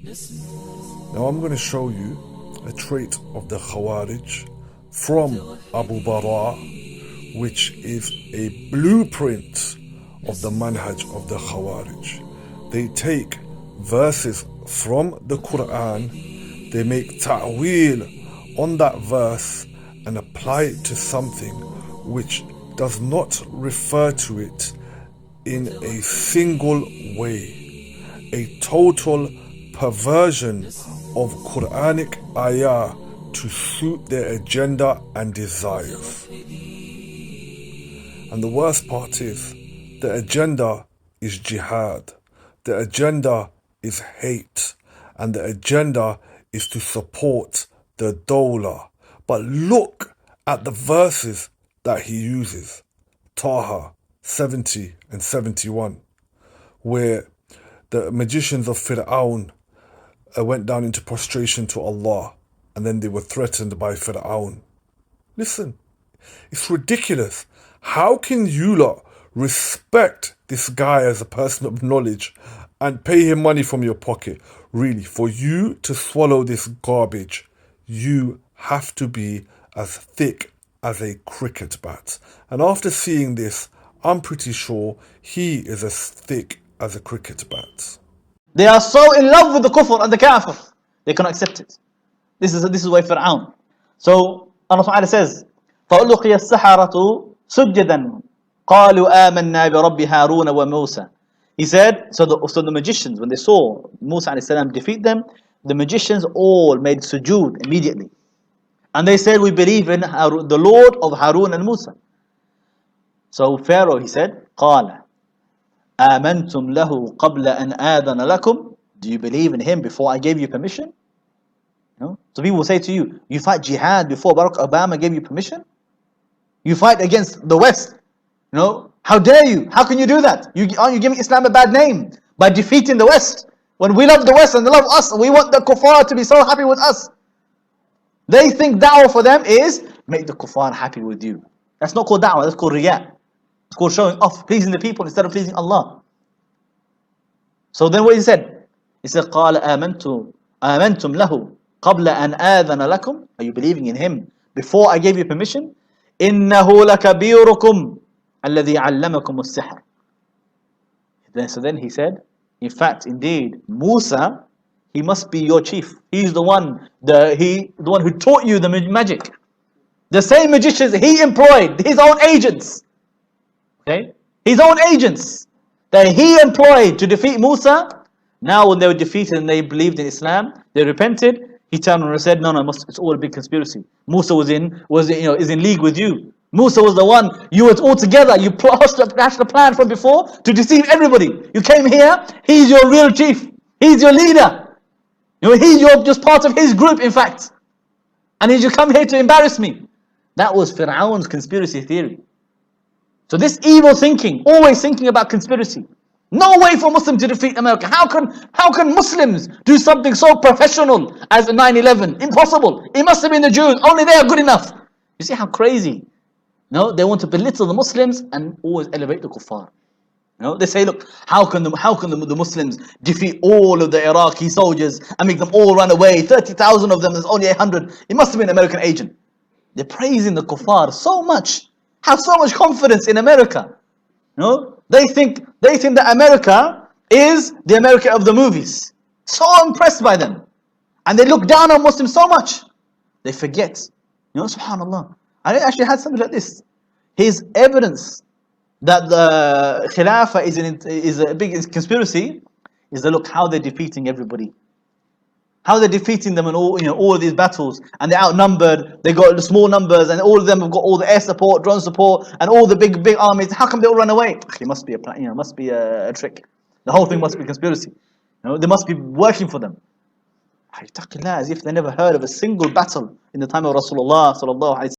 Now I'm going to show you a trait of the khawarij from Abu Bara, which is a blueprint of the manhaj of the khawarij. They take verses from the Quran, they make ta'wil on that verse and apply it to something which does not refer to it in a single way, a total perversion of Quranic ayah to suit their agenda and desires. And the worst part is, the agenda is jihad, the agenda is hate, and the agenda is to support the dawla. But look at the verses that he uses. Taha 70 and 71, where the magicians of Fir'aun went down into prostration to Allah, and then they were threatened by Fir'aun. Listen, it's ridiculous. How can you lot respect this guy as a person of knowledge and pay him money from your pocket? Really, for you to swallow this garbage, you have to be as thick as a cricket bat. And after seeing this, I'm pretty sure he is as thick as a cricket bat. They are so in love with the kufr and the kafir, they cannot accept it. This is why Fir'aun. So Allah Ta'ala says, فَأُلْقِيَ السَّحَرَةُ سُجَّدًا قَالُوا آمَنَّا بِرَبِّ هَارُونَ وَمُوسَى. He said, so the magicians, when they saw Musa alayhi salam defeat them, the magicians all made sujood immediately. And they said, we believe in the Lord of Harun and Musa. So Pharaoh, he said, قَالَ آمَنْتُمْ لَهُ قَبْلَ أَنْ آذَنَ لَكُمْ. Do you believe in him before I gave you permission? So people will say to you, you fight jihad before Barack Obama gave you permission? You fight against the West? How dare you? How can you do that? Aren't you giving Islam a bad name by defeating the West? When we love the West and they love us, we want the kuffar to be so happy with us. They think da'wah for them is make the kuffar happy with you. That's not called da'wah, that's called riyah. It's called showing off, pleasing the people instead of pleasing Allah. So then what he said? He said, قَالَ آمَنْتُمْ لَهُ قَبْلَ أَنْ آذَنَ لَكُمْ. Are you believing in him before I gave you permission? إِنَّهُ لَكَبِيرُكُمْ الَّذِي عَلَّمَكُمُ السِّحْرَ. So then he said, in fact, indeed, Musa, he must be your chief. He's the one who taught you the magic. The same magicians he employed, his own agents. Okay? His own agents that he employed to defeat Musa. Now when they were defeated and they believed in Islam, they repented. He turned around and said, no, it's all a big conspiracy. Musa is in league with you. Musa was the one, you were all together, you hatched the plan from before to deceive everybody. You came here, he's your real chief. He's your leader. He's just part of his group, in fact. And you come here to embarrass me. That was Fir'aun's conspiracy theory. So this evil thinking, always thinking about conspiracy. No way for Muslims to defeat America. How can Muslims do something so professional as 9/11? Impossible. It must have been the Jews. Only they are good enough. You see how crazy? They want to belittle the Muslims and always elevate the kuffar. They say, look, how can the Muslims defeat all of the Iraqi soldiers and make them all run away? 30,000 of them, there's only 800. It must have been an American agent. They're praising the kuffar so much. Have so much confidence in America. They think that America is the America of the movies. So impressed by them. And they look down on Muslims so much. They forget. Subhanallah. I actually had something like this. His evidence that the Khilafah is a big conspiracy is that look how they're defeating everybody. How they're defeating them in all of these battles, and they're outnumbered. They got the small numbers, and all of them have got all the air support, drone support, and all the big armies. How come they all run away? It must be a plan. Must be a trick. The whole thing must be a conspiracy. They must be working for them. As if they never heard of a single battle in the time of Rasulullah sallallahu alaihi wasallam.